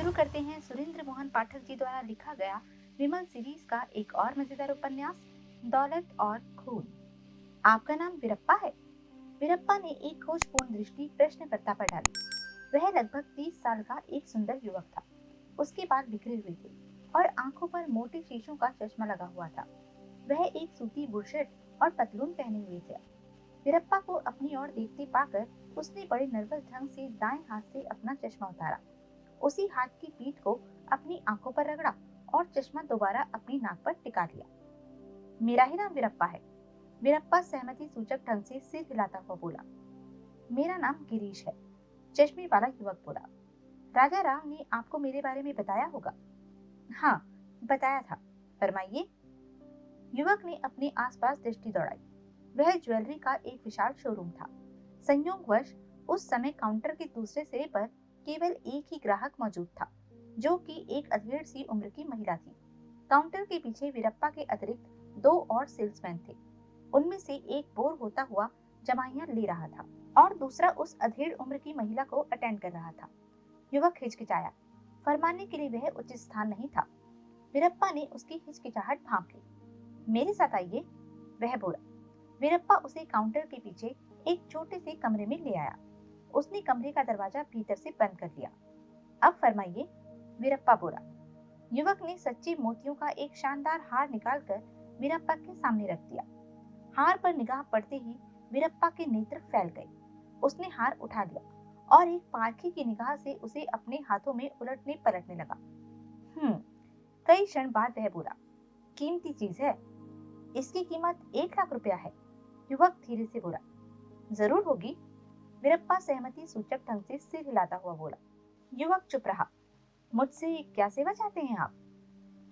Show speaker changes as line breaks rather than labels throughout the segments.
शुरू करते हैं सुरेंद्र मोहन पाठक जी द्वारा लिखा गया विमल सीरीज का एक और मजेदार उपन्यास, दौलत और खून। आपका नाम वीरप्पा है? वीरप्पा ने एक खोजपूर्ण दृष्टि प्रश्नकर्ता पर डाली। वह लगभग 30 साल का एक सुंदर युवक था। उसके बाल बिखरे हुए थे और आंखों पर मोटे शीशों का चश्मा लगा हुआ था। वह एक सूती बुशर्ट और पतलून पहने हुए थे। वीरप्पा को अपनी ओर देखते पाकर उसने बड़े नर्वस ढंग से दाएं हाथ से अपना चश्मा उतारा। उसी हाथ की पीठ को अपनी आंखों पर रगड़ा और चश्मा दोबारा अपनी नाक पर टिका लिया। मेरा ही नाम वीरप्पा है। वीरप्पा सहमति सूचक ढंग से सिर हिलाता हुआ बोला। मेरा नाम गिरीश है, चश्मे वाला युवक बोला। राजा राम ने आपको मेरे बारे में बताया होगा। हाँ, बताया था। फरमाइए। युवक ने अपने आसपास दृष्टि दौड़ाई। वह ज्वेलरी का एक विशाल शोरूम था। संयोगवश उस समय काउंटर के दूसरे सिरे पर केवल एक ही ग्राहक मौजूद था, जो कि एक अधेड़ सी उम्र की महिला थी। काउंटर के पीछे वीरप्पा के अतिरिक्त दो और सेल्समैन थे। उनमें से एक बोर होता हुआ जमाइयां ले रहा था और दूसरा उस अधेड़ उम्र की महिला को अटेंड कर रहा था। युवक हिचकिचाया। फरमाने के लिए वह उचित स्थान नहीं था। वीरप्पा ने उसकी हिचकिचाहट भांप ली। मेरे साथ आइए, वह बोला। वीरप्पा उसे काउंटर के पीछे एक छोटे से कमरे में ले आया। उसने कमरे का दरवाजा भीतर से बंद कर दिया। अब फरमाइए, वीरप्पा बोला। युवक ने सच्चे मोतियों का एक शानदार हार निकालकर वीरप्पा के सामने रख दिया। हार पर निगाह पड़ते ही वीरप्पा के नेत्र फैल गए। उसने हार उठा लिया और एक पारखी की निगाह से उसे अपने हाथों में उलटने पलटने लगा। कई क्षण बाद वह बोला, कीमती चीज है, इसकी कीमत 1 लाख रुपया है। युवक धीरे से बोला, जरूर होगी। वीरप्पा सहमति सूचक ढंग से सिर हिलाता हुआ बोला। युवक चुप रहा। मुझसे क्या सेवा चाहते हैं आप?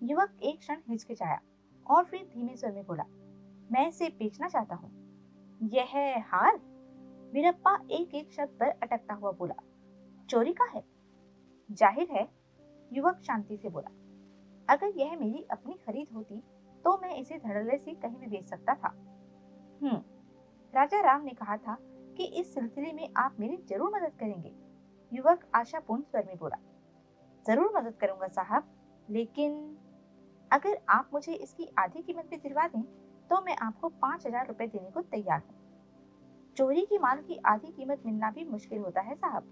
युवक एक क्षण हिचकिचाया और फिर धीमे स्वर में बोला, मैं इसे बेचना चाहता हूँ। यह है हार? वीरप्पा एक एक शब्द पर अटकता हुआ बोला। चोरी का है? जाहिर है, युवक शांति से बोला। अगर यह मेरी अपनी खरीद होती तो मैं इसे धड़ल्ले से कहीं भी बेच सकता था। राजा राम ने कहा था कि इस सिलसिले में आप मेरी जरूर मदद करेंगे। युवक आशापूर्ण स्वर में बोला। जरूर मदद करूंगा साहब, लेकिन अगर आप मुझे इसकी आधी कीमत भी दिलवा दें तो मैं आपको 5,000 रुपए देने को तैयार हूँ। चोरी की माल की आधी कीमत मिलना भी मुश्किल होता है साहब।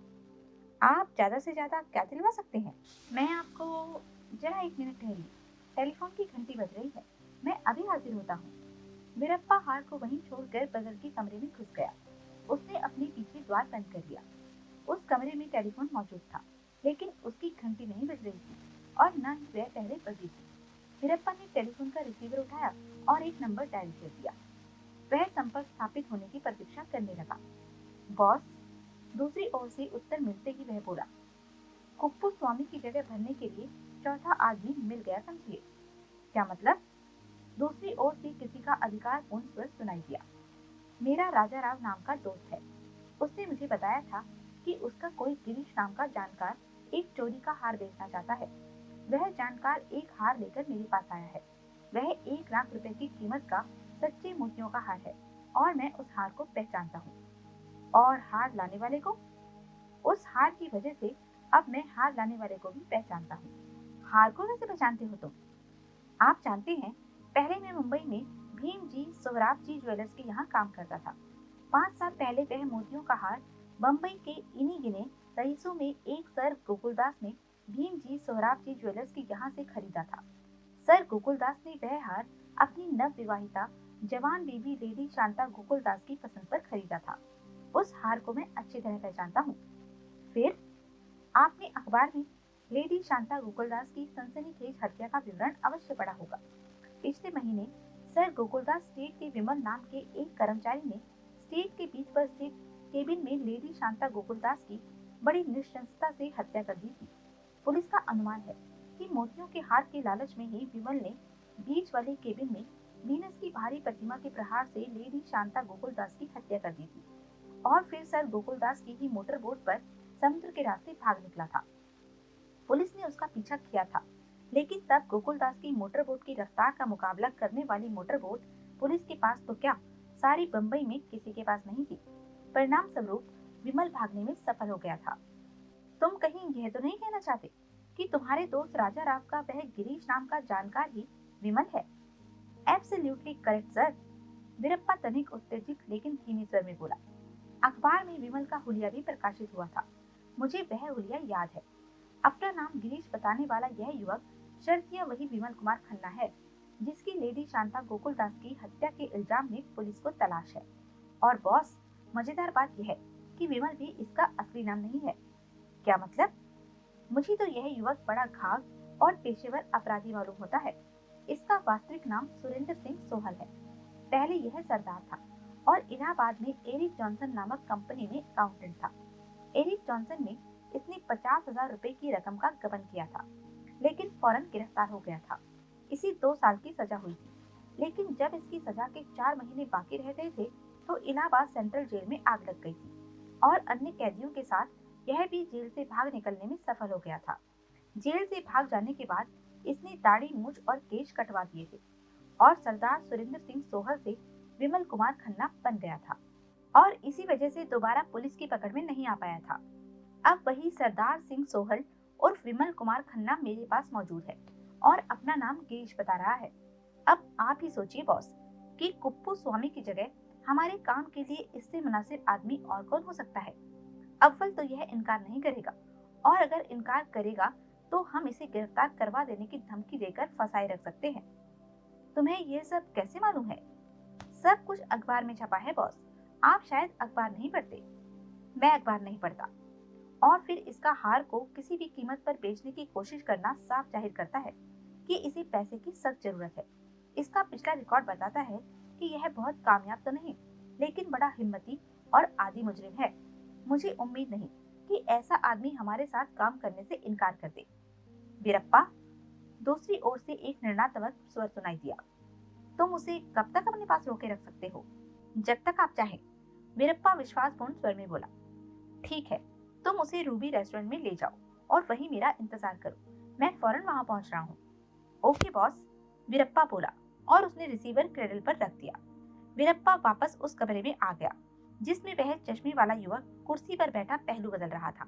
आप ज्यादा से ज्यादा क्या दिलवा सकते हैं? मैं आपको जरा 1 मिनट ठहरिए, टेलीफोन की घंटी बज रही है, मैं अभी हाजिर होता हूँ। वीरप्पा हार को वहीं छोड़कर बगल के कमरे में घुस गया। उसने अपने पीछे द्वार बंद कर दिया। उस कमरे में टेलीफोन मौजूद था, लेकिन उसकी घंटी नहीं बज रही थी और न ही वह पहले बजी थी। वीरप्पा ने टेलीफोन का रिसीवर उठाया और एक नंबर डायल कर दिया। वह संपर्क स्थापित होने की प्रतीक्षा करने लगा। बॉस, दूसरी ओर से उत्तर मिलते ही वह बोला, कुप्पू स्वामी की जगह भरने के लिए चौथा आदमी मिल गया समझिए। क्या मतलब? दूसरी ओर से किसी का अधिकारपूर्ण स्वर सुनाई दिया। मेरा राजा राव नाम का दोस्त है। उसने मुझे बताया था कि उसका कोई गिरीश नाम का जानकार एक चोरी का हार बेचना चाहता है। वह जानकार एक हार लेकर मेरे पास आया है। वह 1 लाख रुपए की कीमत का सच्चे मोतियों का हार है और मैं उस हार को पहचानता हूँ। और हार लाने वाले को? उस हार की वजह से अब मैं हार लाने वाले को भी पहचानता हूँ। हार को कैसे पहचानते हो तुम? आप जानते हैं, पहले मैं मुंबई में भीम जी सोहराब जी ज्वेलर्स के यहाँ काम करता था। 5 साल पहले वह मोतियों का हार बम्बई के इन्हीं गिने रईसों में एक सर गोकुलदास ने भीम जी सोहराब जी ज्वेलर्स के यहाँ से खरीदा था। सर गोकुलदास ने वह हार अपनी नव विवाहिता जवान बीबी लेडी शांता गोकुलदास की पसंद पर खरीदा था। उस हार को मैं अच्छी तरह पहचानता हूँ। फिर आपने अखबार में लेडी शांता गोकुलदास की सनसनीखेज हत्या का विवरण अवश्य पढ़ा होगा। पिछले महीने सर गोकुलदास स्टेट के विमल नाम के एक कर्मचारी ने स्टेट के बीच पर स्थित केबिन में लेडी शांता गोकुलदास की बड़ी निशंसता से हत्या कर दी थी। पुलिस का अनुमान है कि मोतियों के हार के लालच में ही विमल ने बीच वाले केबिन में वीनस की भारी प्रतिमा के प्रहार से लेडी शांता गोकुलदास की हत्या कर दी थी और फिर सर गोकुलदास की ही मोटर बोट पर समुद्र के रास्ते भाग निकला था। पुलिस ने उसका पीछा किया था, लेकिन तब गोकुलदास की मोटर बोट की रफ्तार का मुकाबला करने वाली मोटर बोट पुलिस के पास तो क्या, सारी बंबई में किसी के पास नहीं थी। परिणाम स्वरूप विमल भागने में सफल हो गया था। तुम कहीं यह तो नहीं कहना चाहते कि तुम्हारे दोस्त राजा राव का वह गिरीश नाम का जानकार ही विमल है? Absolutely correct sir. वीरप्पा तनिक उत्तेजित लेकिन धीमे स्वर में बोला। अखबार में विमल का हुलिया भी प्रकाशित हुआ था। मुझे वह हुलिया याद है। अपना नाम गिरीश बताने वाला यह युवक शर्तिया वही विमल कुमार खन्ना है जिसकी लेडी शांता गोकुलदास की हत्या के इल्जाम में पुलिस को तलाश है। और बॉस, मजेदार बात यह है कि विमल भी इसका असली नाम नहीं है। क्या मतलब? मुझे तो यह युवक बड़ा घाघ और पेशेवर अपराधी मालूम होता है। इसका वास्तविक नाम सुरेंद्र सिंह सोहल है। पहले यह सरदार था और इलाहाबाद में एरिक जॉनसन नामक कंपनी में अकाउंटेंट था। एरिक जॉनसन में इसने 50,000 रुपए की रकम का गबन किया था, लेकिन फौरन गिरफ्तार हो गया था। इसी 2 साल की सजा हुई थी, लेकिन जब इसकी सजा के 4 महीने बाकी रह गए थे तो इलाहाबाद सेंट्रल जेल में आग लग गई थी और अन्य कैदियों के साथ यह भी जेल से भाग निकलने में सफल हो गया था। जेल से भाग जाने के बाद इसने दाढ़ी, मूछ और केश कटवा दिए थे और सरदार सुरेंद्र सिंह सोहल से विमल कुमार खन्ना बन गया था और इसी वजह से दोबारा पुलिस की पकड़ में नहीं आ पाया था। अब वही सरदार सिंह सोहल उर्फ विमल कुमार खन्ना मेरे पास मौजूद है और अपना नाम गिरीश बता रहा है। अब आप ही सोचिए बॉस कि कुप्पू स्वामी की जगह हमारे काम के लिए इससे मुनासिब आदमी और कौन हो सकता है। अव्वल तो यह इनकार नहीं करेगा और अगर इनकार करेगा तो हम इसे गिरफ्तार करवा देने की धमकी देकर फंसाए रख सकते हैं। तुम्हें ये सब कैसे मालूम है? सब कुछ अखबार में छपा है बॉस। आप शायद अखबार नहीं पढ़ते। मैं अखबार नहीं पढ़ता। और फिर इसका हार को किसी भी कीमत पर बेचने की कोशिश करना साफ जाहिर करता है कि इसे पैसे की सख्त जरूरत है। इसका पिछला रिकॉर्ड बताता है कि यह बहुत कामयाब तो नहीं, लेकिन बड़ा हिम्मती और आदी मुजरिम है। मुझे उम्मीद नहीं कि ऐसा आदमी हमारे साथ काम करने से इनकार कर दे। वीरप्पा, दूसरी ओर से एक निर्णात्मक स्वर सुनाई दिया। तुम उसे कब तक अपने पास रोके रख सकते हो? जब तक आप चाहें, वीरप्पा विश्वासपूर्ण स्वर में बोला। ठीक है, तुम उसे रूबी रेस्टोरेंट में ले जाओ और वहीं मेरा इंतजार करो। मैं फौरन वहां पहुंच रहा हूँ। ओके बॉस, वीरप्पा बोला और उसने रिसीवर क्रेडल पर रख दिया। वीरप्पा वापस उस कमरे में आ गया जिसमें वह चश्मे वाला युवक कुर्सी पर बैठा पहलू बदल रहा था।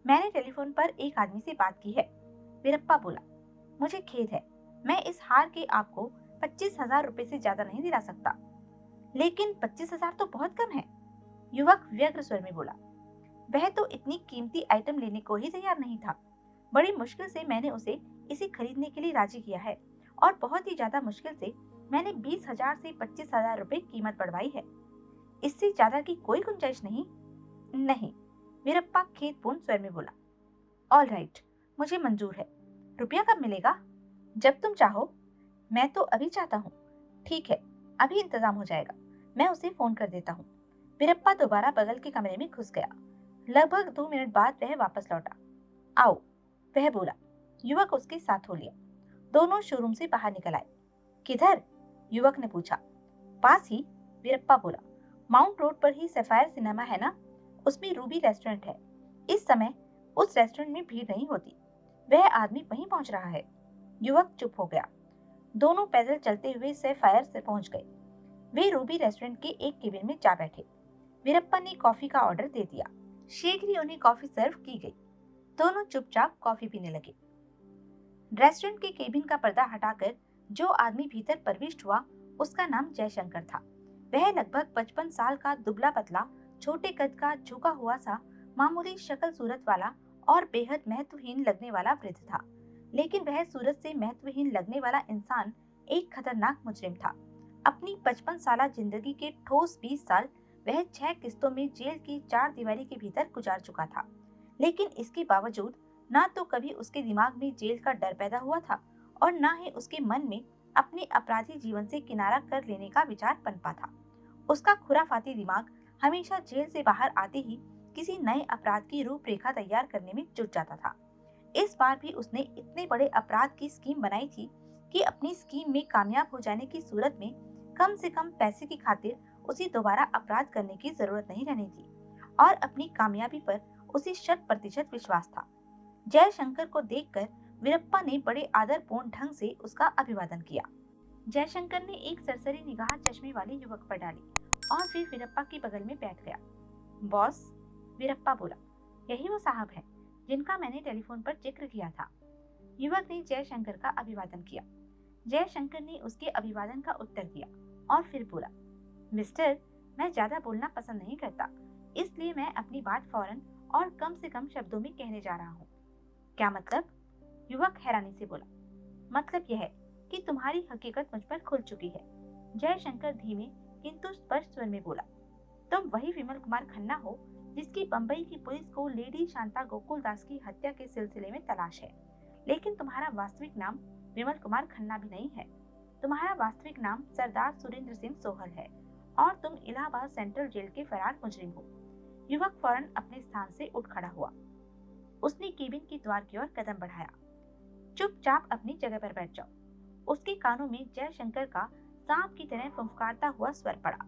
मैंने टेलीफोन पर एक आदमी से बात की है, वीरप्पा बोला। मुझे खेद है, मैं इस हार के आपको 25,000 रुपए से ज्यादा नहीं दिला सकता। लेकिन 25,000 तो बहुत कम है, युवक व्यग्र स्वर में बोला। वह तो इतनी कीमती आइटम लेने को ही तैयार नहीं था। बड़ी मुश्किल से मैंने उसे इसे खरीदने के लिए राजी किया है और बहुत ही ज्यादा मुश्किल से मैंने 20,000 से 25,000 रुपए कीमत बढ़वाई है। इससे ज्यादा की कोई गुंजाइश नहीं। नहीं, वीरप्पा खेदपूर्ण स्वर में बोला। ऑल राइट, मुझे मंजूर है। रुपया कब मिलेगा? जब तुम चाहो। मैं तो अभी चाहता हूँ। ठीक है, अभी इंतजाम हो जाएगा। मैं उसे फोन कर देता हूँ। वीरप्पा दोबारा बगल के कमरे में घुस गया। लगभग 2 मिनट बाद वह वापस लौटा। आओ, वह बोला। युवक उसके साथ हो लिया। दोनों शोरूम से बाहर निकल आए। किधर? युवक ने पूछा। पास ही, वीरप्पा बोला। माउंट रोड पर ही सफायर सिनेमा है ना, उसमें रूबी रेस्टोरेंट है। इस समय उस रेस्टोरेंट में भीड़ नहीं होती। वह आदमी वहीं पहुंच रहा है। युवक चुप हो गया। दोनों पैदल चलते हुए सफायर से पहुंच गए। वे रूबी रेस्टोरेंट के एक केबिन में जा बैठे। वीरप्पा ने कॉफी का ऑर्डर दे दिया। शीघ्र ही उन्हें कॉफी सर्व की गई। दोनों चुपचाप कॉफी पीने लगे। रेस्टोरेंट के केबिन का पर्दा हटाकर जो आदमी भीतर प्रविष्ट हुआ उसका नाम जयशंकर था। वह लगभग 55 साल का, दुबला पतला, छोटे कद का, झुका हुआ सा, मामूली शक्ल सूरत वाला और बेहद महत्वहीन लगने वाला वृद्ध था। लेकिन वह सूरत से महत्वहीन लगने वाला इंसान एक खतरनाक मुजरिम था। अपनी 55 साला जिंदगी के ठोस 20 साल वह 6 किस्तों में जेल की 4 दीवारी के भीतर गुजार चुका था। लेकिन इसके बावजूद ना तो कभी उसके दिमाग में जेल का डर पैदा हुआ था और ना ही उसके मन में अपने अपराधी जीवन से किनारा कर लेने का विचार पनपा था। उसका खुराफाती दिमाग हमेशा जेल से बाहर आते ही किसी नए अपराध की रूपरेखा तैयार करने में जुट जाता था। इस बार भी उसने इतने बड़े अपराध की स्कीम बनाई थी कि अपनी स्कीम में कामयाब हो जाने की सूरत में कम से कम पैसे की खातिर उसे दोबारा अपराध करने की जरूरत नहीं रहनी थी और अपनी कामयाबी पर उसे 100% विश्वास था। जयशंकर को देखकर वीरप्पा ने बड़े आदरपूर्ण ढंग से उसका अभिवादन किया। जयशंकर ने एक सरसरी निगाह चश्मे वाले युवक पर डाली और फिर वीरप्पा के बगल में बैठ गया। बॉस, वीरप्पा बोला, यही वो साहब हैं जिनका मैंने टेलीफोन पर जिक्र किया था। युवक ने जयशंकर का अभिवादन किया। जयशंकर ने उसके अभिवादन का उत्तर दिया और फिर बोला, मिस्टर, मैं ज्यादा बोलना पसंद नहीं करता, इसलिए मैं अपनी बात फौरन और कम से कम शब्दों में कहने जा रहा हूँ। क्या मतलब? युवक हैरानी से बोला। मतलब यह है कि तुम्हारी हकीकत मुझ पर खुल चुकी है। जयशंकर धीमे किंतु स्पष्ट स्वर में बोला, तुम वही विमल कुमार खन्ना हो जिसकी बंबई की पुलिस को लेडी शांता गोकुलदास की हत्या के सिलसिले में तलाश है। लेकिन तुम्हारा वास्तविक नाम विमल कुमार खन्ना भी नहीं है। तुम्हारा वास्तविक नाम सरदार सुरेंद्र सिंह सोहल है और तुम इलाहाबाद सेंट्रल जेल के फरार मुजरिम हो। युवक फौरन अपने स्थान से उठ खड़ा हुआ। उसने केबिन के द्वार की ओर कदम बढ़ाया। चुपचाप अपनी जगह पर बैठ जाओ। उसके कानों में जयशंकर का सांप की तरह फुफकारता हुआ स्वर पड़ा।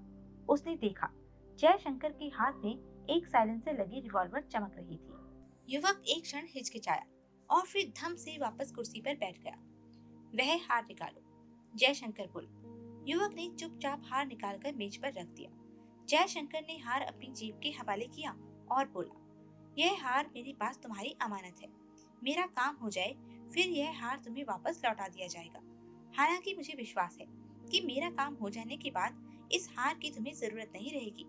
उसने देखा जयशंकर के हाथ में एक साइलेंसर लगी रिवॉल्वर चमक रही थी। युवक एक क्षण हिचकिचाया और फिर धम से वापस कुर्सी पर बैठ गया। वह हार निकालो, जयशंकर बोला। युवक ने चुपचाप हार निकालकर मेज पर रख दिया। जयशंकर ने हार अपनी जेब के हवाले किया और बोला, यह हार मेरे पास तुम्हारी अमानत है। मेरा काम हो जाए फिर यह हार तुम्हें वापस लौटा दिया जाएगा। हालांकि मुझे विश्वास है कि मेरा काम हो जाने के बाद इस हार की तुम्हें जरूरत नहीं रहेगी।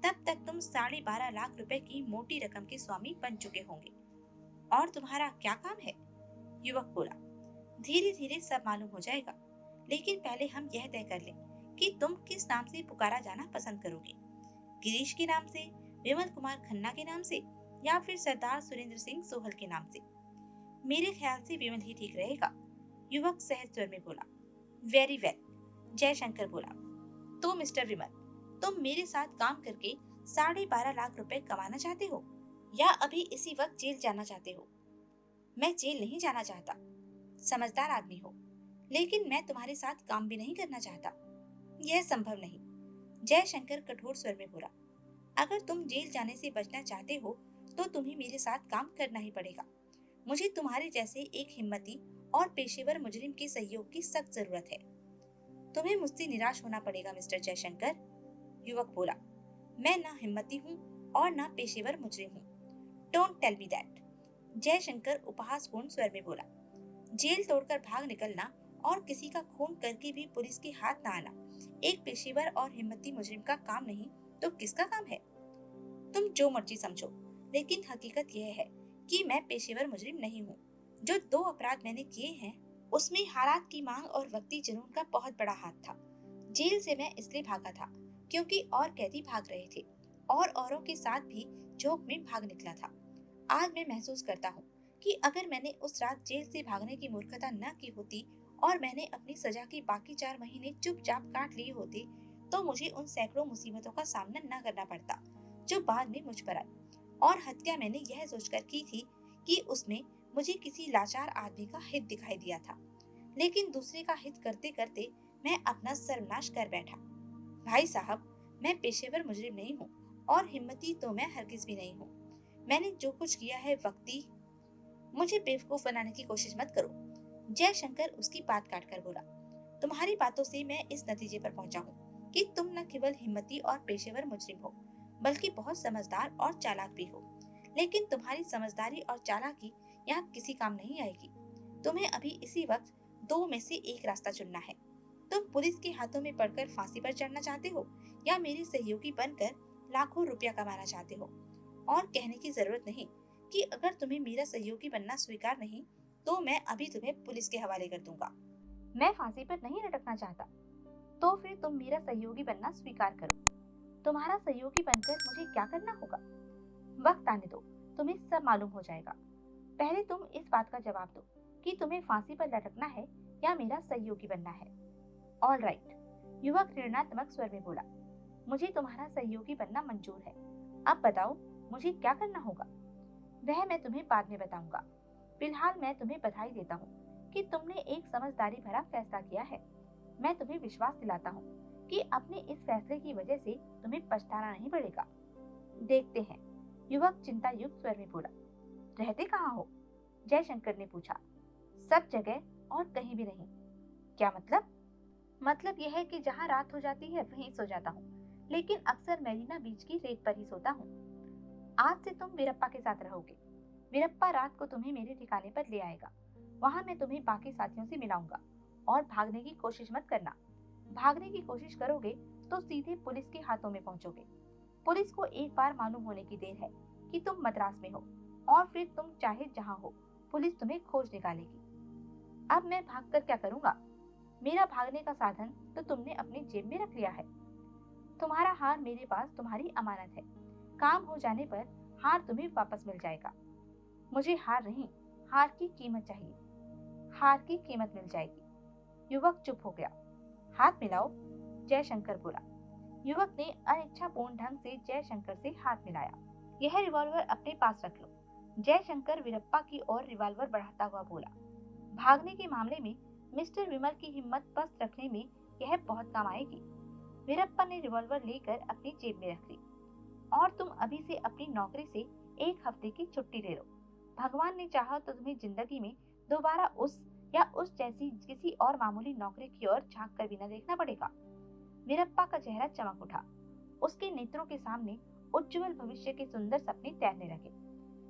तब तक तुम 12.5 लाख रुपए की मोटी रकम के स्वामी बन चुके होंगे। और तुम्हारा क्या काम है? युवक बोला, धीरे धीरे सब मालूम हो जाएगा, लेकिन पहले हम यह तय कर लें कि तुम किस नाम से पुकारा जाना पसंद करोगे, गिरीश के नाम से, विमल कुमार खन्ना के नाम से, या फिर सरदार सुरेंद्र सिंह सोहल के नाम से? मेरे ख्याल से विमल ही ठीक रहेगा, युवक सहज स्वर में बोला। वेरी वेल, जयशंकर बोला। तो मिस्टर विमल, तुम मेरे साथ काम करके 12.5 लाख रुपए कमाना चाहते हो या अभी इसी वक्त जेल जाना चाहते हो? मैं जेल नहीं जाना चाहता, समझदार आदमी हो, लेकिन मैं तुम्हारे साथ काम भी नहीं करना चाहता। यह संभव नहीं, जयशंकर कठोर स्वर में बोला। अगर तुम जेल जाने से बचना चाहते हो तो तुम्हें मेरे साथ काम करना ही पड़ेगा। मुझे तुम्हारे जैसे एक हिम्मती और पेशेवर मुजरिम के सहयोग की सख्त जरूरत है। तुम्हें मुझसे निराश होना पड़ेगा मिस्टर जयशंकर, युवक बोला। मैं ना हिम्मती हूँ और ना पेशेवर मुजरिम हूँ। Don't tell me that, Jaishankar उपहासपूर्ण स्वर में बोला। जेल तोड़कर भाग निकलना और किसी का खून करके भी पुलिस के हाथ न आना एक पेशेवर और हिम्मती मुजरिम का काम नहीं तो किसका काम है? तुम जो मर्जी समझो, लेकिन हकीकत यह है कि मैं पेशेवर मुजरिम नहीं हूँ। जो 2 अपराध मैंने किए हैं उसमें हालात की मांग और वक्ती जुनून का बहुत बड़ा हाथ था। जेल से मैं इसलिए भागा था क्योंकि और कैदी भाग रहे थे और औरों के साथ भी झोंक में भाग निकला था। आज मैं महसूस करता हूँ कि अगर मैंने उस रात जेल से भागने की मूर्खता न की होती और मैंने अपनी सजा के बाकी 4 महीने चुपचाप काट लिए होते तो मुझे उन सैकड़ों मुसीबतों का सामना न करना पड़ता जो बाद में मुझ पर आई। और हत्या मैंने यह सोचकर की थी कि उसमें मुझे किसी लाचार आदमी का हित दिखाई दिया था, लेकिन दूसरे का हित करते करते मैं अपना सर्वनाश कर बैठा। भाई साहब, मैं पेशेवर मुजरिम नहीं हूँ और हिम्मती तो मैं हरगिज भी नहीं हूँ। मैंने जो कुछ किया है वक्ती। मुझे बेवकूफ बनाने की कोशिश मत करो, जयशंकर उसकी बात काट कर बोला। तुम्हारी बातों से मैं इस नतीजे पर पहुंचा हूँ कि तुम न केवल हिम्मती और पेशेवर मुजरिम हो बल्कि बहुत समझदार और चालाक भी हो। लेकिन तुम्हारी समझदारी और चालाकी यहाँ किसी काम नहीं आएगी। तुम्हें अभी इसी वक्त 2 में से एक रास्ता चुनना है। तुम पुलिस के हाथों में पड़कर फांसी पर चढ़ना चाहते हो या मेरे सहयोगी बनकर लाखों रुपया कमाना चाहते हो? और कहने की जरूरत नहीं कि अगर तुम्हें मेरा सहयोगी बनना स्वीकार नहीं तो मैं अभी तुम्हें पुलिस के हवाले कर दूंगा। मैं फांसी पर नहीं लटकना चाहता। तो फिर तुम मेरा सहयोगी बनना स्वीकार करो। तुम्हारा सहयोगी बनकर मुझे क्या करना होगा? वक्त आने दो, तुम्हें सब मालूम हो जाएगा। पहले तुम इस बात का जवाब दो कि तुम्हें फांसी पर लटकना है या मेरा सहयोगी बनना है। ऑल राइट, युवक निर्णयात्मक स्वर में बोला। मुझे तुम्हारा सहयोगी बनना मंजूर है। अब बताओ मुझे क्या करना होगा? वह मैं तुम्हें बाद में बताऊंगा। फिलहाल मैं तुम्हें बधाई देता हूँ कि तुमने एक समझदारी भरा फैसला किया है। मैं तुम्हें विश्वास दिलाता हूँ कि अपने इस फैसले की वजह से तुम्हें पछताना नहीं पड़ेगा। देखते हैं, युवक चिंता युक्त स्वर में बोला। रहते कहाँ हो? जयशंकर ने पूछा। सब जगह और कहीं भी नहीं। क्या मतलब? मतलब यह है कि जहाँ रात हो जाती है वहीं सो जाता हूँ, लेकिन अक्सर मेरीना बीच की रेत पर ही सोता हूँ। आज से तुम वीरप्पा के साथ रहोगे। वीरप्पा रात को तुम्हें मेरे ठिकाने पर ले आएगा। वहां मैं तुम्हें बाकी साथियों से मिलाऊंगा। और भागने की कोशिश मत करना। भागने की कोशिश करोगे तो सीधे पुलिस के हाथों में पहुंचोगे। पुलिस को एक बार मालूम होने की देर है कि तुम मद्रास में हो, और फिर तुम चाहे जहां हो, पुलिस तुम्हें खोज निकालेगी। अब मैं भागकर क्या करूंगा? मेरा भागने का साधन तो तुमने अपनी जेब में रख लिया है। तुम्हारा हार मेरे पास तुम्हारी अमानत है। काम हो जाने पर हार तुम्हें वापस मिल जाएगा। मुझे हार नहीं, हार की कीमत चाहिए। हार की कीमत मिल जाएगी। युवक चुप हो गया। हाथ मिलाओ, जयशंकर बोला। युवक ने अनिच्छापूर्ण ढंग से जयशंकर से हाथ मिलाया। यह रिवॉल्वर अपने पास रख लो, जयशंकर वीरप्पा की ओर रिवॉल्वर बढ़ाता हुआ बोला। भागने के मामले में मिस्टर विमल की हिम्मत पस्त रखने में यह बहुत काम आएगी। वीरप्पा ने रिवॉल्वर लेकर अपनी जेब में रख ली। और तुम अभी से अपनी नौकरी से 1 हफ्ते की छुट्टी ले लो। भगवान ने चाहा तो तुम्हें जिंदगी में दोबारा उस या उस जैसी किसी और मामूली नौकरी की ओर झांक कर भी न देखना पड़ेगा। वीरप्पा का चेहरा चमक उठा। उसके नेत्रों के सामने उज्जवल भविष्य के सुंदर सपने तैरने लगे।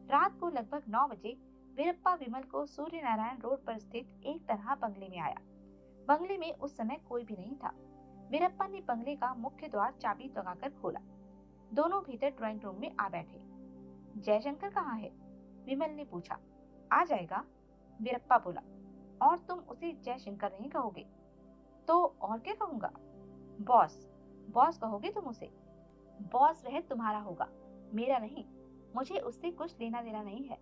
रात को लगभग 9 बजे वीरप्पा विमल को सूर्य नारायण रोड पर स्थित एक तनहा बंगले में आया। बंगले में उस समय कोई भी नहीं था। वीरप्पा ने बंगले का मुख्य द्वार चाबी लगाकर खोला। दोनों भीतर ड्राइंग रूम में आ बैठे। जयशंकर कहाँ है? विमल ने पूछा। आ जाएगा, वीरप्पा बोला। और तुम उसे जयशंकर नहीं कहोगे तो और क्या कहूंगा? बॉस, बॉस कहोगे तुम उसे। बॉस वह तुम्हारा होगा, मेरा नहीं। मुझे उससे कुछ लेना देना नहीं है।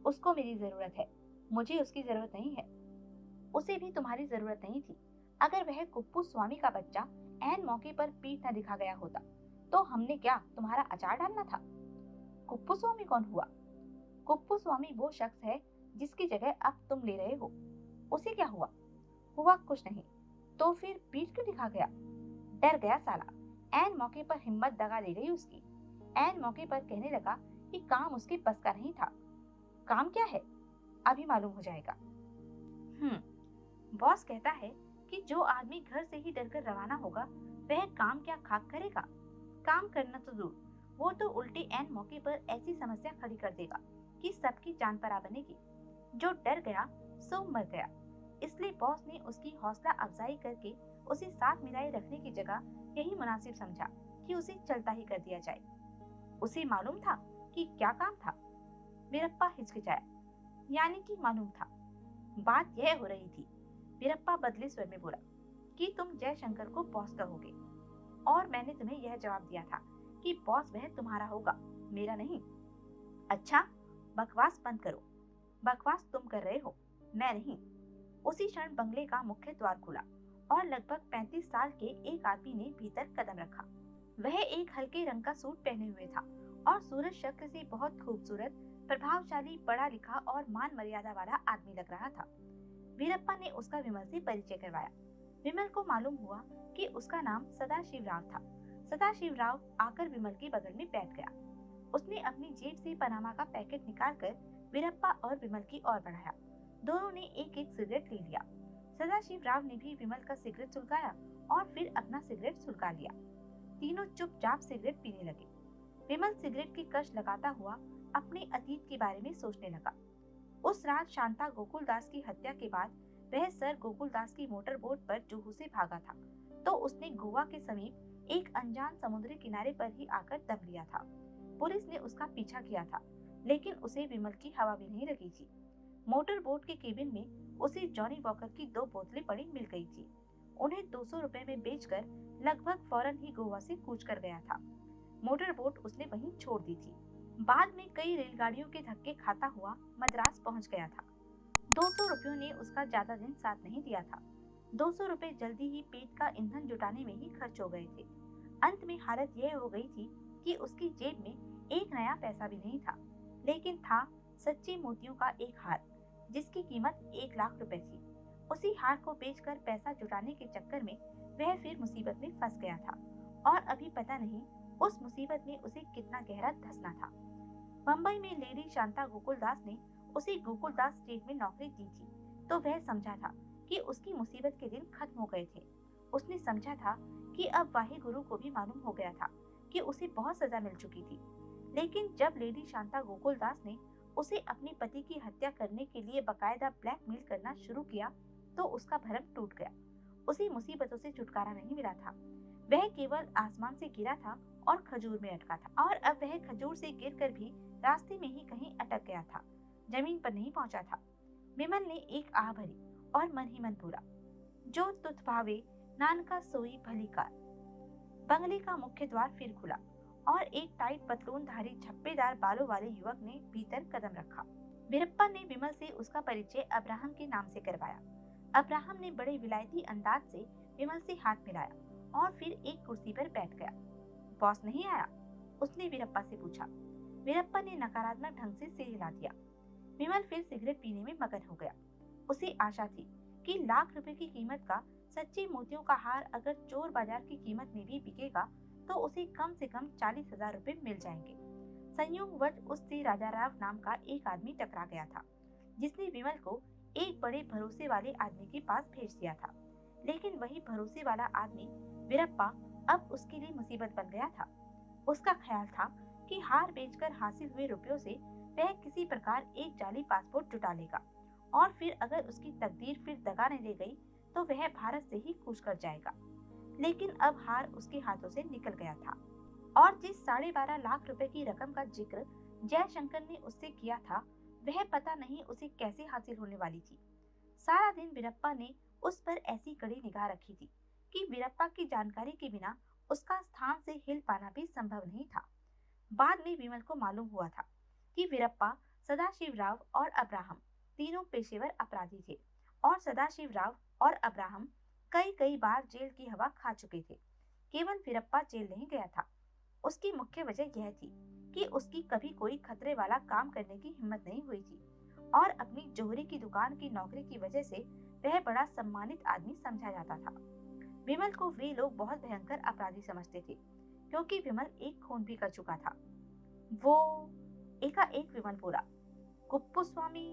उसको मेरी जरूरत है, मुझे उसकी जरूरत नहीं है। उसे भी तुम्हारी जरूरत नहीं थी। अगर वह कुप्पू स्वामी का बच्चा ऐन मौके पर पीठ न दिखा गया होता तो हमने क्या तुम्हारा अचार डालना था? कुप्पू स्वामी कौन हुआ? कुप्पू स्वामी वो शख्स है जिसकी जगह अब तुम ले रहे हो। उसे क्या हुआ? हुआ कुछ नहीं। तो फिर पीठ क्यों दिखा गया? डर गया साला। ऐन मौके पर हिम्मत दगा दे गई उसकी। ऐन मौके पर कहने लगा कि काम उसके बस का नहीं था। काम क्या है अभी मालूम हो जाएगा। बॉस कहता है कि जो आदमी घर से ही डरकर रवाना होगा वह काम क्या खाक करेगा। काम करना तो दूर, वो तो उल्टे ऐन मौके पर ऐसी समस्या खड़ी कर देगा कि सबकी जान परा बनेगी। जो डर गया सो मर गया। इसलिए बॉस ने उसकी हौसला अफजाई करके उसे साथ मिलाए रखने की जगह यही मुनासिब समझा कि उसे चलता ही कर दिया जाए। उसे मालूम था कि क्या काम था? वीरप्पा हिचकिचाया। यानी कि मालूम था। बात यह हो रही थी, वीरप्पा बदले स्वर में बोला, कि तुम जयशंकर को बॉस कहोगे। और मैंने तुम्हें यह जवाब दिया था कि बॉस वह तुम्हारा होगा, मेरा नहीं। अच्छा, बकवास बंद करो। बकवास तुम कर रहे हो, मैं नहीं। उसी क्षण बंगले का मुख्य द्वार खुला और लगभग 35 साल के एक आदमी ने भीतर कदम रखा। वह एक हल्के रंग का सूट पहने हुए था और सूरज शक्ल से बहुत खूबसूरत, प्रभावशाली, पढ़ा लिखा और मान मर्यादा वाला आदमी लग रहा था। वीरप्पा ने उसका विमल से परिचय करवाया। विमल को मालूम हुआ कि उसका नाम सदाशिव राव था। सदाशिव राव आकर विमल के बगल में बैठ गया। उसने अपनी जेब से पनामा का पैकेट निकालकर वीरप्पा और विमल की ओर बढ़ाया। दोनों ने एक एक सिगरेट ले लिया। सदाशिव राव ने भी विमल का सिगरेट सुलगाया और फिर अपना सिगरेट सुलगा लिया। तीनों चुपचाप सिगरेट पीने लगे। विमल सिगरेट की कश लगाता हुआ अपने अतीत के बारे में सोचने लगा। उस रात शांता गोकुलदास की हत्या के बाद वह सर गोकुलदास की मोटर बोट पर जुहू से भागा था, तो उसने गोवा के समीप एक अनजान समुद्री किनारे पर ही आकर दम लिया था। पुलिस ने उसका पीछा किया था, लेकिन उसे विमल की हवा भी नहीं लगी थी। मोटर बोट के केबिन में उसे जॉनी वॉकर की 2 बोतलें पड़ी मिल गई थी। उन्हें 200 रुपए में बेचकर लगभग फौरन ही गोवा से कूच कर गया था। मोटर बोट उसने वहीं छोड़ दी थी। बाद में कई रेलगाड़ियों के धक्के खाता हुआ मद्रास पहुंच गया था। 200 रुपयों ने उसका ज्यादा दिन साथ नहीं दिया था। 200 रुपए जल्दी ही पेट का ईंधन जुटाने में ही खर्च हो गए थे। अंत में हालत यह हो गई थी कि उसकी जेब में एक नया पैसा भी नहीं था, लेकिन था सच्चे मोतियों का एक हार जिसकी कीमत 1 लाख रुपए थी। उसी हार को बेचकर पैसा जुटाने के चक्कर में वह फिर मुसीबत में फंस गया था और अभी पता नहीं उस मुसीबत में उसे कितना गहरा धंसना था। मुंबई में लेडी शांता गोकुलदास ने उसे गोकुलदास स्टेट में नौकरी दी थी, तो वह समझा था कि उसकी मुसीबत के दिन खत्म हो गए थे। उसने समझा था कि अब वाहे गुरु को भी मालूम हो गया था कि उसे बहुत सजा मिल चुकी थी। लेकिन जब लेडी शांता गोकुलदास ने उसे अपने पति की हत्या करने के लिए बकायदा ब्लैकमेल करना शुरू किया तो उसका भरम टूट गया। उसे मुसीबतों से छुटकारा नहीं मिला था, वह केवल आसमान से गिरा था और खजूर में अटका था, और अब वह खजूर से गिरकर भी रास्ते में ही कहीं अटक गया था, जमीन पर नहीं पहुंचा था। विमल ने एक आह भरी और मन ही मन बोला, जो तुझ भावे नानका सोई भली कार। बंगले का मुख्य द्वार फिर खुला और एक टाइट पतलूनधारी झप्पेदार बालों वाले युवक ने भीतर कदम रखा। वीरप्पा ने विमल से उसका परिचय अब्राहम के नाम से करवाया। अब्राहम ने बड़े विलायती अंदाज से विमल से हाथ मिलाया और फिर एक कुर्सी पर बैठ गया। बॉस नहीं आया? उसने वीरप्पा से पूछा। वीरप्पा ने नकारात्मक ढंग से सिर हिला दिया। विमल फिर सिगरेट पीने में मगन हो गया। उसे आशा थी कि लाख रुपए की कीमत का सच्चे मोतियों का हार अगर चोर बाजार की कीमत में भी बिकेगा तो उसे कम से कम 40,000 रुपए मिल जाएंगे। संयोगवश उससे राजाराव नाम का एक आदमी टकरा गया था, जिसने विमल को एक बड़े भरोसे वाले आदमी के पास भेज दिया था। लेकिन वही भरोसे वाला आदमी वीरप्पा अब उसके लिए मुसीबत बन गया था। उसका ख्याल था कि हार बेचकर हासिल हुए रुपयों से वह किसी प्रकार एक जाली पासपोर्ट जुटा लेगा और फिर अगर उसकी तकदीर फिर दगा नहीं दे गई तो वह भारत से ही कूच कर जाएगा। लेकिन अब हार उसके हाथों से निकल गया था और जिस 12.5 लाख रुपए की रकम का जिक्र जयशंकर ने उससे किया था वह पता नहीं उसे कैसे हासिल होने वाली थी। सारा दिन वीरप्पा ने उस पर ऐसी कड़ी निगाह रखी थी कि वीरप्पा की जानकारी के बिना उसका स्थान से हिल पाना भी संभव नहीं था। बाद में विमल को मालूम हुआ था कि वीरप्पा, सदाशिवराव और अब्राहम तीनों पेशेवर अपराधी थे और सदाशिवराव और अब्राहम कई बार जेल की हवा खा चुके थे। केवल वीरप्पा जेल नहीं गया था। उसकी मुख्य वजह यह थी कि उसकी कभी कोई खतरे वाला काम करने की हिम्मत नहीं हुई थी और अपनी जोहरी की दुकान की नौकरी की वजह से वह बड़ा सम्मानित आदमी समझा जाता था। विमल को वे लोग बहुत भयंकर अपराधी समझते थे क्योंकि विमल एक खून भी कर चुका था। वो एकाएक विमल बोला, कुप्पुस्वामी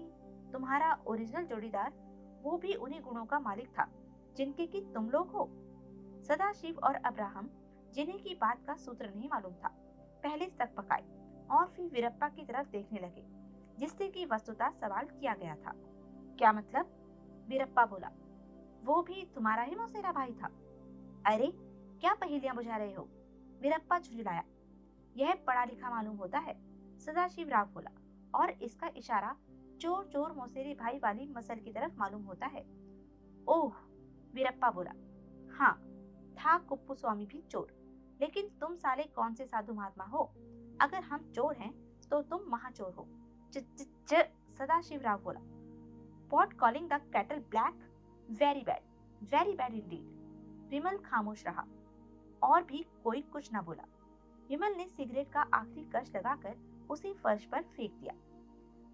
तुम्हारा ओरिजिनल जोड़ीदार वो भी उन्हीं गुणों का मालिक था जिनके कि तुम लोग हो। सदाशिव और अब्राहम, जिन्हें की बात का सूत्र नहीं मालूम था, पहले सक पकाए और फिर वीरप्पा की तरफ देखने लगे, जिससे कि वस्तुतः सवाल किया गया था। क्या मतलब? वीरप्पा बोला, वो भी तुम्हारा ही मौसेरा भाई था? अरे क्या पहेलियां बुझा रहे हो? वीरप्पा झुंझलाया। यह पढ़ा लिखा मालूम होता है, सदाशिव राव बोला, और इसका इशारा चोर चोर मौसेरे भाई वाली मसल की तरफ मालूम होता है। ओह, वीरप्पा बोला, हाँ था कुप्पू स्वामी भी चोर, लेकिन तुम साले कौन से साधु महात्मा हो? अगर हम चोर हैं तो तुम महाचोर हो। सदाशिवराव बोला, what calling the cattle black? Very bad indeed. Vimal खामोश रहा और भी कोई कुछ न बोला। विमल ने सिगरेट का आखिरी कश लगाकर उसे फर्श पर फेंक दिया।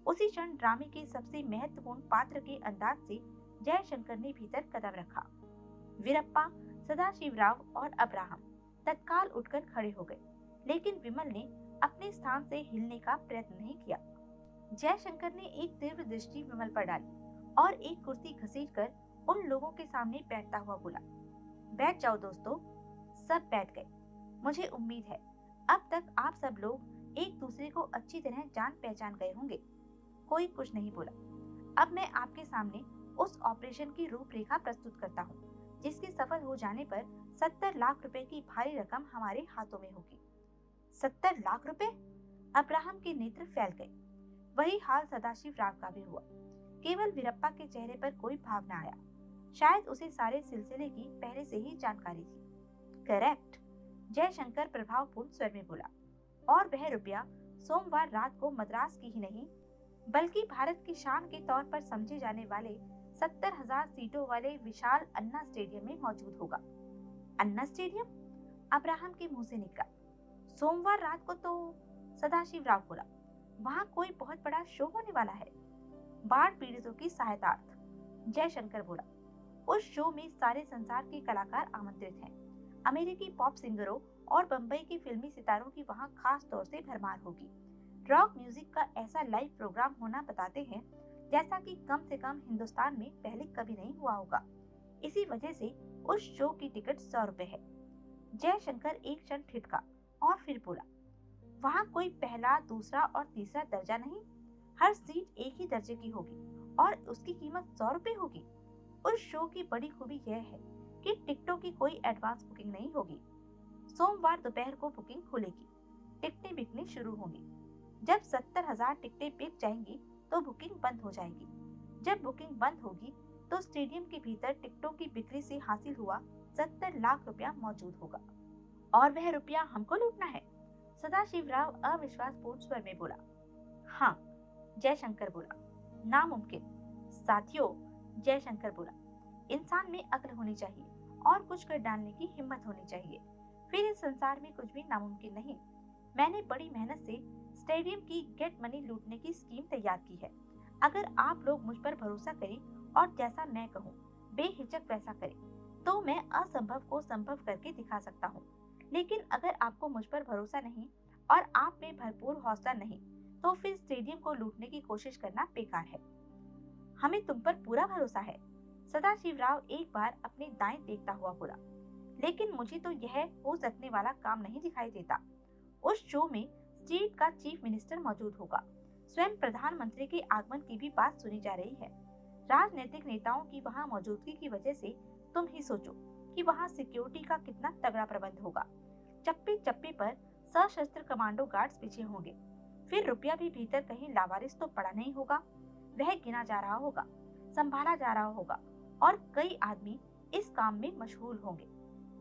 उसी क्षण ड्रामे के सबसे महत्वपूर्ण पात्र के अंदाज से जयशंकर ने भीतर कदम रखा। वीरप्पा, सदाशिवराव और अब्राहम तत्काल उठकर खड़े हो गए, लेकिन विमल ने अपने स्थान से हिलने का प्रयत्न नहीं किया। जयशंकर ने एक तीव्र दृष्टि विमल पर डाली और एक कुर्सी घसीटकर उन लोगों के सामने बैठता हुआ बोला, बैठ जाओ दोस्तों। सब बैठ गए। मुझे उम्मीद है अब तक आप सब लोग एक दूसरे को अच्छी तरह जान पहचान गए होंगे। कोई कुछ नहीं बोला। अब मैं आपके सामने उस ऑपरेशन की रूपरेखा प्रस्तुत करता हूँ, जिसके सफल हो जाने पर 70 लाख रुपए की भारी रकम हमारे हाथों में होगी। 70 लाख रुपए? अब्राहम के नेत्र फैल गए। वही हाल सदाशिव राव का भी हुआ। केवल वीरप्पा के चेहरे पर कोई भाव न आया। शायद उसे सारे सिलसिले की पहले से ही जानकारी थी। करेक्ट, जयशंकर प्रभावपूर्ण स्वर में बोला, और वह रुपया सोमवार रात को मद्रास की ही नहीं बल्कि भारत की शान के तौर पर समझे जाने वाले 70,000 सीटों वाले विशाल अन्ना स्टेडियम में मौजूद होगा। अन्ना स्टेडियम? अब्राहम के मुंह से निकला। सोमवार रात को तो सदाशिव राव बोला, वहाँ कोई बहुत बड़ा शो होने वाला है, बाढ़ पीड़ितों की सहायतार्थ। जयशंकर बोला, उस शो में सारे संसार के कलाकार आमंत्रित हैं। अमेरिकी पॉप सिंगरों और बम्बई के फिल्मी सितारों की वहाँ खास तौर से भरमार होगी। रॉक म्यूजिक का ऐसा लाइव प्रोग्राम होना बताते हैं जैसा कि कम से कम हिंदुस्तान में पहले कभी नहीं हुआ होगा। इसी वजह से उस शो की टिकट 100 रुपए है। जयशंकर एक क्षण ठिठका और फिर बोला, वहाँ कोई पहला, दूसरा और तीसरा दर्जा नहीं? हर सीट एक ही दर्जे की होगी और उसकी कीमत 100 रुपए होगी। उस शो की बड़ी खूबी यह है कि टिकटों की कोई एडवांस बुकिंग नहीं होगी। सोमवार दोपहर को बुकिंग खुलेगी, टिकटें बिकनी शुरू होंगी। जब 70,000 टिकटें बिक जाएंगी तो बुकिंग बंद हो जाएगी। जब बुकिंग बंद होगी तो स्टेडियम के भीतर टिकटों की बिक्री से हासिल हुआ 70 लाख रुपया मौजूद होगा। और वह रुपया हमको लूटना है? सदाशिवराव अविश्वासपूर्ण स्वर में बोला। हाँ, जयशंकर बोला। नामुमकिन। साथियों, जयशंकर बोला, इंसान में अक्ल होनी चाहिए और कुछ कर डालने की हिम्मत होनी चाहिए, फिर इस संसार में कुछ भी नामुमकिन नहीं। मैंने बड़ी मेहनत से स्टेडियम की गेट मनी लूटने की स्कीम तैयार की है। अगर आप लोग मुझ पर भरोसा करें और जैसा मैं कहूँ बेहिचक वैसा करें, तो मैं असंभव को संभव करके दिखा सकता हूँ। लेकिन अगर आपको मुझ पर भरोसा नहीं और आप में भरपूर हौसला नहीं, तो फिर स्टेडियम को लूटने की कोशिश करना बेकार है। हमें तुम पर पूरा भरोसा है, सदाशिवराव एक बार अपने दाएं देखता हुआ बोला। लेकिन मुझे तो यह हो सकने वाला काम नहीं दिखाई देता। उस शो में स्टेट का चीफ मिनिस्टर मौजूद होगा। स्वयं प्रधानमंत्री के आगमन की भी बात सुनी जा रही है। राजनीतिक नेताओं की वहां मौजूदगी की वजह से तुम ही सोचो कि वहां सिक्योरिटी का कितना तगड़ा प्रबंध होगा। चप्पे चप्पे पर सशस्त्र कमांडो गार्ड्स पीछे होंगे। फिर रुपया भी भीतर कहीं लावारिस तो पड़ा नहीं होगा। वह गिना जा रहा होगा, संभाला जा रहा होगा और कई आदमी इस काम में मशगूल होंगे।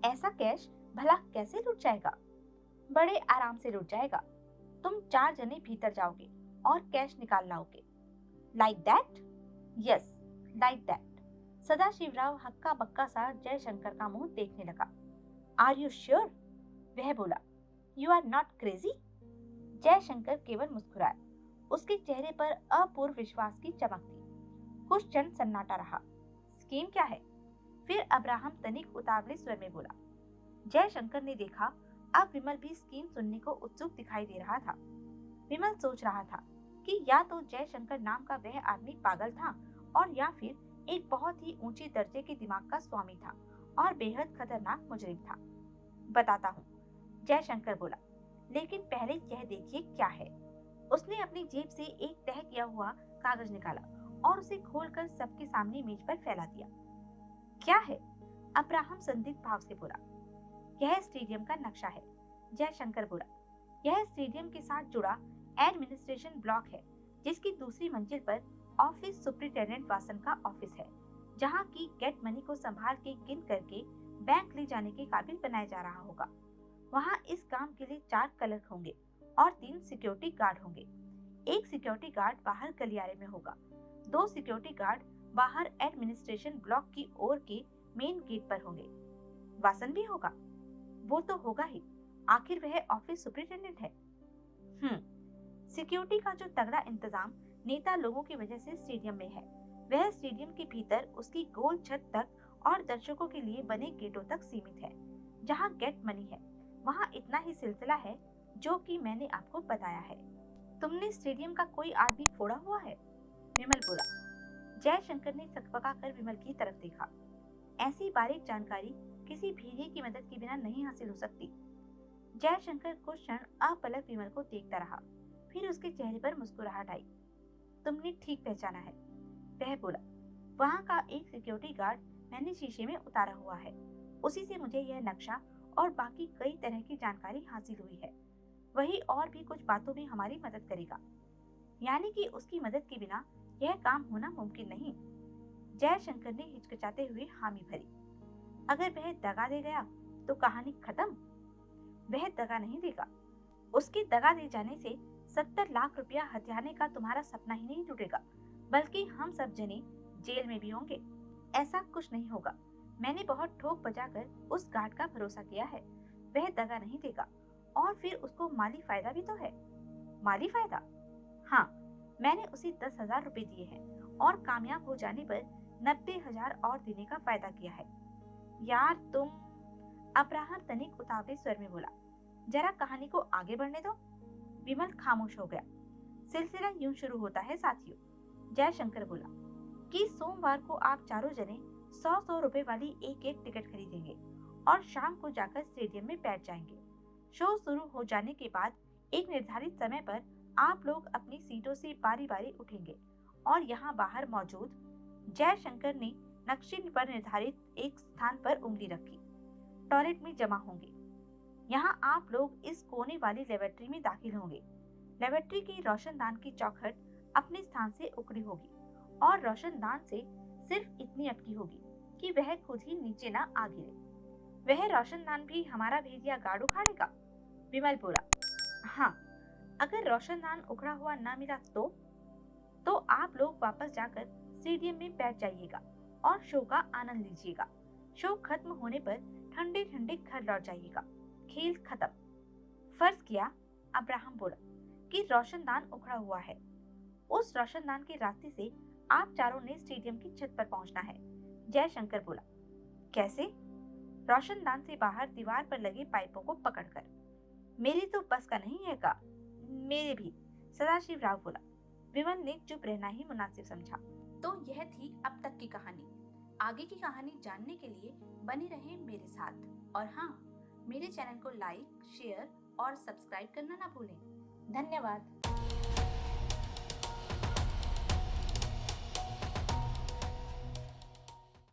ऐसा कैश भला कैसे लुट जाएगा? बड़े आराम से लुट जाएगा। तुम 4 जने भीतर जाओगे और कैश निकाल लाओगे। Like that? Yes, like that. Sadashivrao हक्का बक्का सा जयशंकर का मुंह देखने लगा। Are you sure? वह बोला। You are not crazy? Jaishankar केवल मुस्कुराया। उसके चेहरे पर अपूर्व विश्वास की चमक थी। कुछ क्षण सन्नाटा रहा। स्कीम क्या है? फिर अब्राहम तनिक उतावले स्वर में बोला। जयशंकर ने देखा अब विमल भी स्कीम सुनने को उत्सुक दिखाई दे रहा था। विमल सोच रहा था कि या तो जयशंकर नाम का वह आदमी पागल था और या फिर एक बहुत ही ऊंचे दर्जे के दिमाग का स्वामी था और बेहद खतरनाक मुजरिम था। बताता हूँ, जयशंकर बोला, लेकिन पहले यह देखिए क्या है। उसने अपनी जेब से एक तह किया हुआ कागज निकाला और उसे खोलकर सबके सामने मेज पर फैला दिया। क्या है? अब्राहम संदिग्ध भाव से बोला। यह स्टेडियम का नक्शा है, जयशंकर बोला। यह स्टेडियम के साथ जुड़ा एडमिनिस्ट्रेशन ब्लॉक है, जिसकी दूसरी मंजिल पर ऑफिस सुपरिटेंडेंट वासन का ऑफिस है, जहाँ की गेट मनी को संभाल के गिन करके बैंक ले जाने के काबिल बनाया जा रहा होगा। वहाँ इस काम के लिए 4 क्लर्क होंगे और 3 सिक्योरिटी गार्ड होंगे। एक सिक्योरिटी गार्ड बाहर गलियारे में होगा, 2 सिक्योरिटी गार्ड बाहर एडमिनिस्ट्रेशन ब्लॉक की ओर के मेन गेट पर होंगे। वासन भी होगा? वो तो होगा ही, आखिर वह ऑफिस सुपरिटेंडेंट है। सिक्योरिटी का जो तगड़ा इंतजाम नेता लोगों की वजह से स्टेडियम में है, वह स्टेडियम के भीतर उसकी गोल छत तक और दर्शकों के लिए बने गेटों तक सीमित है। जहाँ गेट मनी है, वहाँ इतना ही सिलसिला है जो कि मैंने आपको बताया है। तुमने स्टेडियम का कोई आदमी फोड़ा हुआ है? विमल बोला। जयशंकर ने सकपकाकर विमल की तरफ देखा। ऐसी बारीक जानकारी किसी भेड़िए की मदद के बिना नहीं हासिल हो सकती। जयशंकर कुछ क्षण अपलक विमल को देखता रहा, फिर उसके चेहरे पर मुस्कुराहट आई। तुमने ठीक पहचाना है, वह बोला। वहाँ का एक सिक्योरिटी गार्ड मैंने शीशे में उतारा हुआ है। उसी से मुझे यह नक्शा और बाकी कई तरह की जानकारी हासिल हुई है। वही और भी कुछ बातों में हमारी मदद करेगा, यानी कि उसकी मदद के बिना यह काम होना मुमकिन नहीं। जयशंकर ने हिचकिचाते हुए हामी भरी। अगर वह दगा दे गया तो कहानी खत्म। वह दगा नहीं देगा। उसके दगा दे जाने से 70 लाख रुपया हथियाने का तुम्हारा सपना ही नहीं टूटेगा, बल्कि हम सब जने जेल में भी होंगे। ऐसा कुछ नहीं होगा। मैंने बहुत ठोक बजाकर उस गार्ड का भरोसा किया है। वह दगा नहीं देगा और फिर उसको माली फायदा भी तो है। माली फायदा? हाँ, मैंने उसे 10,000 रुपए दिए हैं और कामयाब हो जाने पर 90,000 और देने का फायदा किया है। यार तुम, अब्राहम तनिक उतावले स्वर में बोला, जरा कहानी को आगे बढ़ने दो। विमल खामोश हो गया। सिलसिला यूं शुरू होता है साथियों, जयशंकर बोला, कि सोमवार को आप चारों जने 100-100 रुपए वाली एक टिकट खरीदेंगे और शाम को जाकर स्टेडियम में बैठ जाएंगे। शो शुरू हो जाने के बाद एक निर्धारित समय पर आप लोग अपनी सीटों से बारी बारी उठेंगे और यहाँ बाहर मौजूद जयशंकर ने नक्शे पर निर्धारित एक स्थान पर उंगली रखी। टॉयलेट में जमा होंगे। यहाँ आप लोग इस कोने वाली लेबोरेटरी में दाखिल होंगे। लेबोरेटरी की रोशनदान की चौखट अपने स्थान से उखड़ी होगी और रोशनदान से सिर्फ इतनी अटकी होगी कि वह खुद ही नीचे ना आ गिरे। वह रोशनदान भी हमारा भेदिया गार्ड उखाड़ेगा? विमल बोला। हाँ, अगर रोशनदान उखड़ा हुआ न मिला तो आप लोग वापस जाकर स्टेडियम में बैठ जाइएगा और शो का आनंद लीजिएगा। शो खत्म होने पर ठंडे ठंडे घर लौट जाइएगा। खेल खत्म। फर्ज किया, अब्राहम बोला, कि रोशनदान उखड़ा हुआ है। उस रोशनदान के रास्ते से आप चारों ने स्टेडियम की छत पर पहुंचना है। जयशंकर बोला। कैसे? रोशनदान से बाहर दीवार पर लगे पाइपों को पकड़कर। मेरी तो बस का नहीं है का। मेरे भी, सदाशिव राव बोला। विमल ने चुप रहना ही मुनासिब समझा। तो यह थी अब तक की कहानी। आगे की कहानी जानने के लिए बने रहें मेरे साथ। और हाँ, मेरे चैनल को लाइक, शेयर और सब्सक्राइब करना ना भूलें। धन्यवाद।